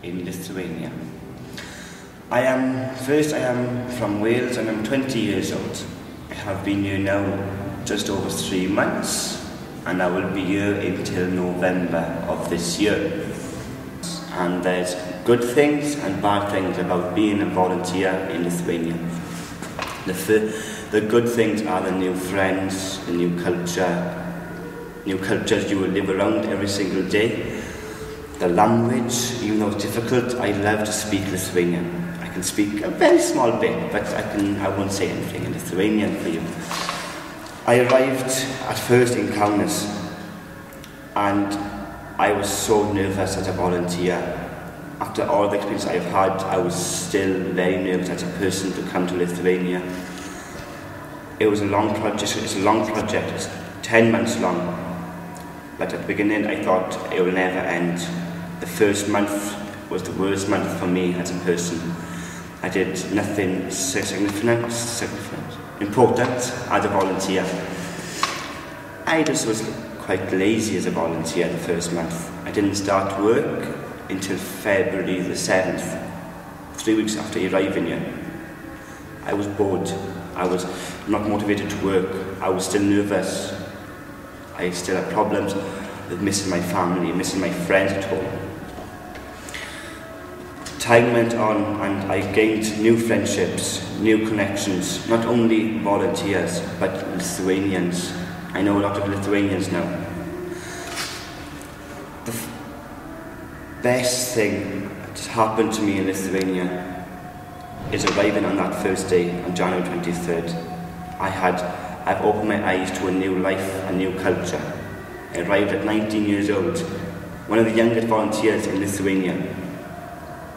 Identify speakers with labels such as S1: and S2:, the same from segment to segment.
S1: in Lithuania. I am from Wales and I'm 20 years old. I have been here now just over 3 months and I will be here until November of this year. And there's good things and bad things about being a volunteer in Lithuania. The good things are the new friends, the new cultures you will live around every single day. The language, even though it's difficult, I love to speak Lithuanian. I can speak a very small bit, but I won't say anything in Lithuanian for you. I arrived at first in Kaunas, and I was so nervous as a volunteer. After all the experience I've had, I was still very nervous as a person to come to Lithuania. It was a long project, it's 10 months long. But at the beginning I thought it will never end. The first month was the worst month for me as a person. I did nothing important as a volunteer. I just was quite lazy as a volunteer the first month. I didn't start work until February the 7th, 3 weeks after arriving here. I was bored. I was not motivated to work. I was still nervous. I still had problems with missing my family, missing my friends at home. Time went on and I gained new friendships, new connections, not only volunteers, but Lithuanians. I know a lot of Lithuanians now. The best thing that happened to me in Lithuania is arriving on that first day, on January 23rd. I've opened my eyes to a new life, a new culture. I arrived at 19 years old, one of the youngest volunteers in Lithuania.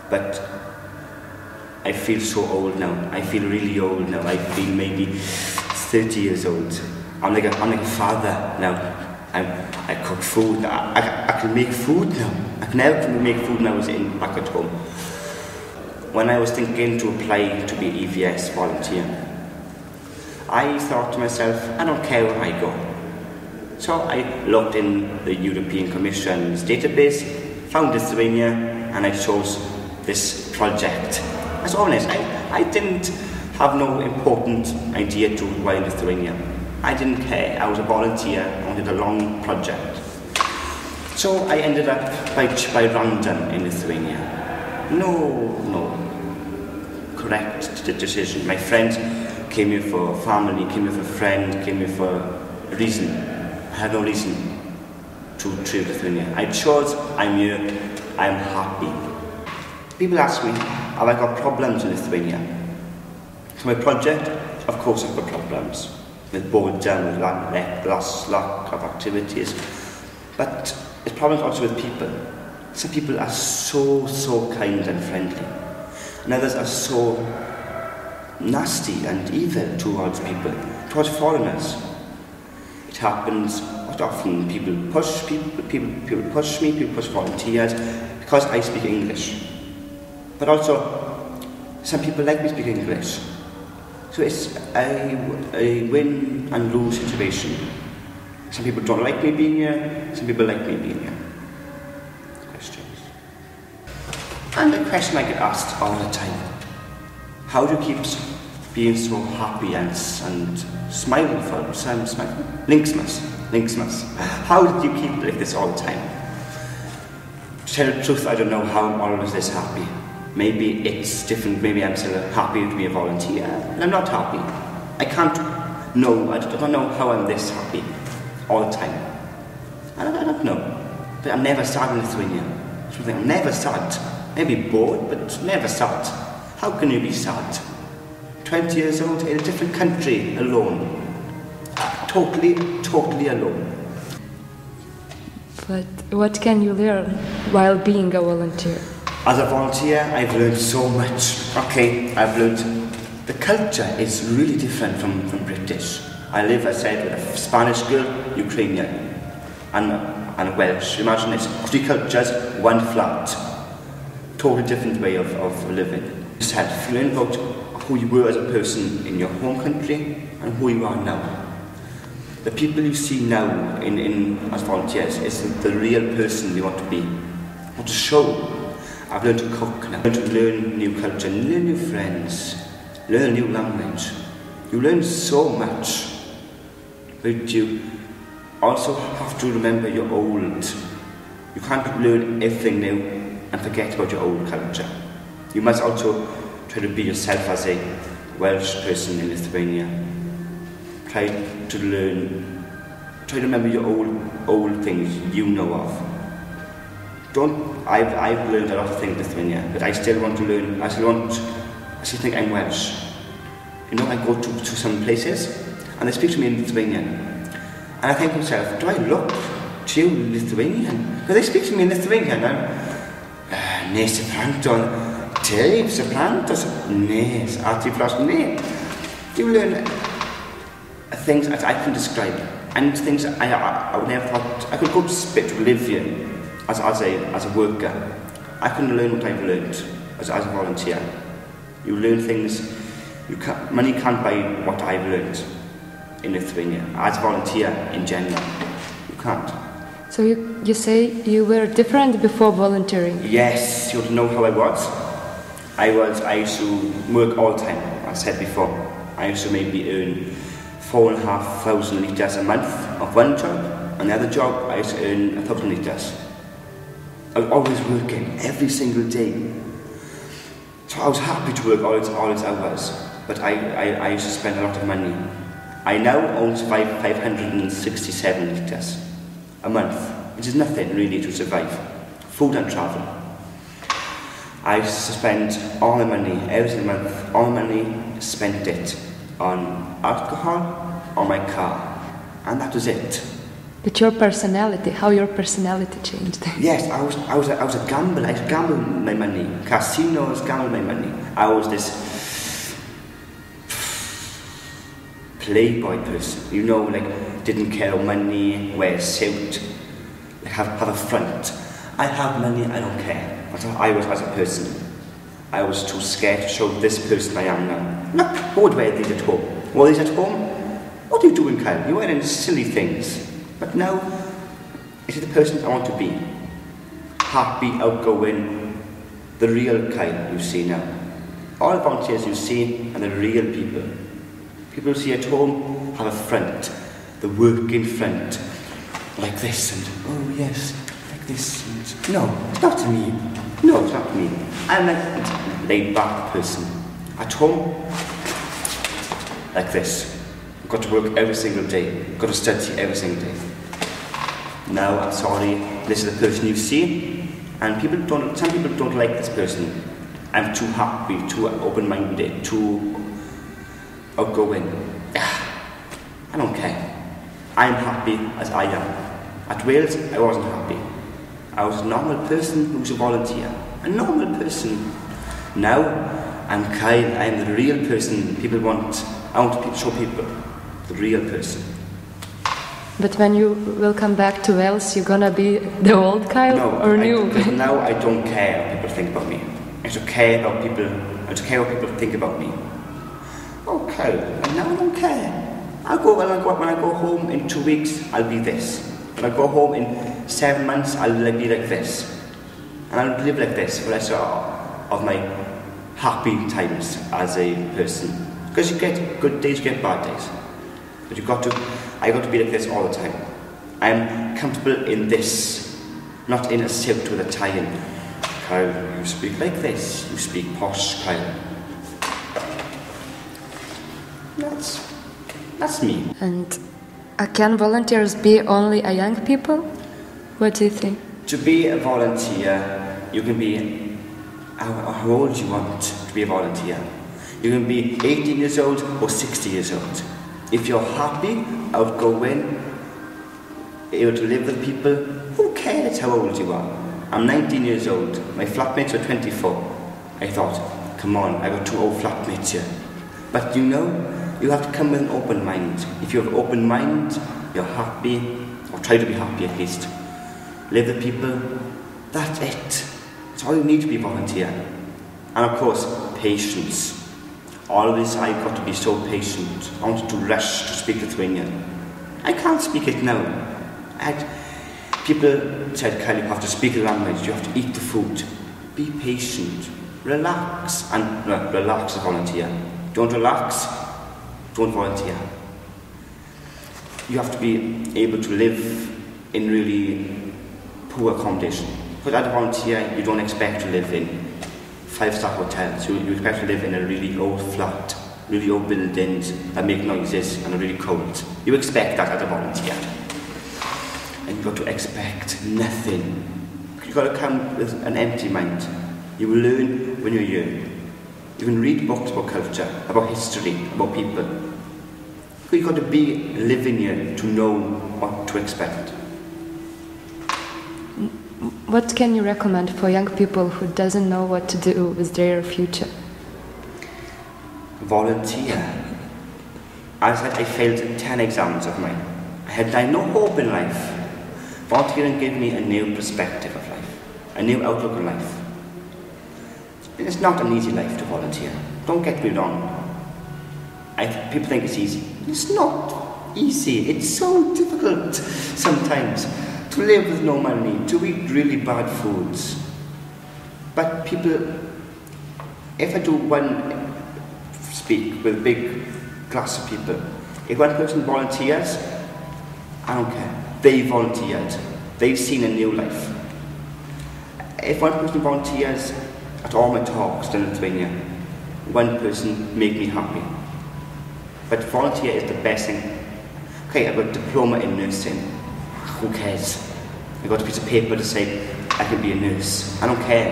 S1: But I feel so old now. I feel really old now. I feel maybe 30 years old. I'm like a father now. I cook food. I can make food now. I can never make food when I was back at home. When I was thinking to apply to be EVS volunteer, I thought to myself, I don't care where I go. So I looked in the European Commission's database, found Lithuania, and I chose this project. As honest, I didn't have no important idea to why Lithuania. I didn't care. I was a volunteer. I wanted a long project. So I ended up by random in Lithuania. No correct decision. My friends came here for family, came here for friend, came here for a reason. I had no reason to choose Lithuania. I chose, I'm here, I'm happy. People ask me, have I got problems in Lithuania? So my project, of course I've got problems. With boredom, with lack of activities. But it's problems also with people. Some people are so kind and friendly. And others are so nasty and evil towards people, towards foreigners. It happens quite often. People push me, people push volunteers because I speak English. But also, some people like me speaking English. So it's a win and lose situation. Some people don't like me being here, some people like me being here. Questions? And the question I get asked all the time, how do you keep being so happy and smiling for some smiling? Linksmas. How did you keep like this all the time? To tell the truth, I don't know how I'm always this happy. Maybe it's different, maybe I'm still happy to be a volunteer, and I'm not happy. I don't know how I'm this happy all the time. I don't know. But I'm never sad in Lithuania. I'm never sad. Maybe bored, but never sad. How can you be sad? 20 years old in a different country, alone. Totally alone.
S2: But what can you learn while being a volunteer?
S1: As a volunteer, I've learned so much. Okay, I've learned the culture is really different from British. I live, as I said, with a Spanish girl, Ukrainian, and a Welsh. Imagine this, 3 cultures, 1 flat. Totally different way of living. Just had to learn about who you were as a person in your home country and who you are now. The people you see now as volunteers is the real person you want to be, want to show. I've learned to cook now. I've learned to learn new culture, learn new friends, learn a new language. You learn so much, but you also have to remember you're old. You can't learn everything new and forget about your old culture. You must also try to be yourself as a Welsh person in Lithuania. Try to remember your old things you know of. I've learned a lot of things in Lithuania, but I still want to learn. I still think I'm Welsh. You know, I go to some places and they speak to me in Lithuanian, and I think to myself, do I look to you Lithuanian? Because they speak to me in Lithuanian, and ne supranto, te supranto, ne, ne. You learn things that I can describe, and things I would never thought I could go to Spit to live here as a worker. I couldn't learn what I've learned as a volunteer. You learn things. Money can't buy what I've learned in Lithuania as a volunteer in general. You can't.
S2: So you say you were different before volunteering?
S1: Yes, you want to know how I was? I used to work all the time, as I said before. I used to maybe earn 4,500 litres a month of one job, and the other job I used to earn 1,000 litres. I was always working, every single day. So I was happy to work all its hours, but I used to spend a lot of money. I now own 567 litres a month, which is nothing really to survive. Food and travel. I used to spend all my money, every single month, all my money, spent it on alcohol or my car, and that was it.
S2: But your personality, how your personality changed?
S1: Yes, I was a gambler. I gambled my money. Casinos gambled my money. I was this playboy person, you know, like didn't care about money, wear a suit, like have a front. I have money, I don't care. That's how I was as a person. I was too scared to show this person I am now. Look, who would wear these at home? Wear these at home? What are you doing, Kyle? You're wearing silly things. But now, this is the person I want to be. Happy, outgoing, the real Kyle you see now. All the volunteers you see are the real people. People you see at home have a front, the working front, like this, and oh yes, like this. And, no, it's not me. No, it's not me. I'm a laid-back person. At home, like this. I've got to work every single day. I've got to study every single day. Now, I'm sorry, this is the person you see, and some people don't like this person. I'm too happy, too open-minded, too outgoing. I don't care. I'm happy as I am. At Wales, I wasn't happy. I was a normal person who was a volunteer. A normal person. Now, I'm Kyle, I'm the real person people want. I want to show people the real person.
S2: But when you will come back to Wales, you're gonna be the old Kyle or new?
S1: Now I don't care what people think about me. I don't care about people. I don't care what people think about me. Okay, and now I don't care. When I go home in 2 weeks, I'll be this. When I go home in 7 months, I'll be like this. And I'll live like this for the rest of my happy times as a person. Because you get good days, you get bad days. But I got to be like this all the time. I'm comfortable in this, not in a suit with a tie in. Kyle, you speak like this. You speak posh, Kyle. That's me.
S2: And can volunteers be only a young people? What do you think?
S1: To be a volunteer, you can be how old you want to be a volunteer. You can be 18 years old or 60 years old. If you're happy, outgoing, able to live with people, who cares how old you are? I'm 19 years old. My flatmates are 24. I thought, come on, I got 2 old flatmates here. But you know, you have to come with an open mind. If you have an open mind, you're happy, or try to be happy at least. Live with people, that's it. That's all you need to be a volunteer. And of course, patience. Always I've got to be so patient. I wanted to rush to speak Lithuanian. I can't speak it now. People said, Kyle, you have to speak the language, you have to eat the food. be patient, relax, and relax and volunteer. Don't relax, don't volunteer. You have to be able to live in really poor accommodation. Because as a volunteer, you don't expect to live in 5-star hotels. You expect to live in a really old flat, really old buildings that make noises and are really cold. You expect that as a volunteer. And you've got to expect nothing. You've got to come with an empty mind. You will learn when you're here. You can read books about culture, about history, about people. You've got to be living here to know what to expect.
S2: What can you recommend for young people who doesn't know what to do with their future?
S1: Volunteer. As I said, I failed 10 exams of mine. I had no hope in life. Volunteering gave me a new perspective of life, a new outlook on life. It's not an easy life to volunteer. Don't get me wrong. People think it's easy. It's not easy. It's so difficult sometimes to live with no money, to eat really bad foods. But people, if I do one speak with a big class of people, if one person volunteers, I don't care. They volunteered. They've seen a new life. If one person volunteers at all my talks in Lithuania, one person make me happy. But volunteer is the best thing. Okay, I've got a diploma in nursing. Who cares? I've got a piece of paper to say I can be a nurse. I don't care.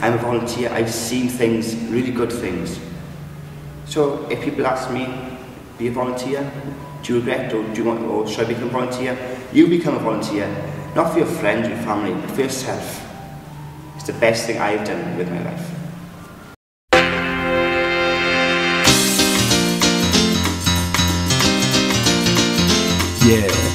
S1: I'm a volunteer. I've seen things, really good things. So if people ask me, be a volunteer, do you regret or do you want, or should I become a volunteer? You become a volunteer, not for your friends or your family, but for yourself. It's the best thing I've done with my life.
S3: Yeah.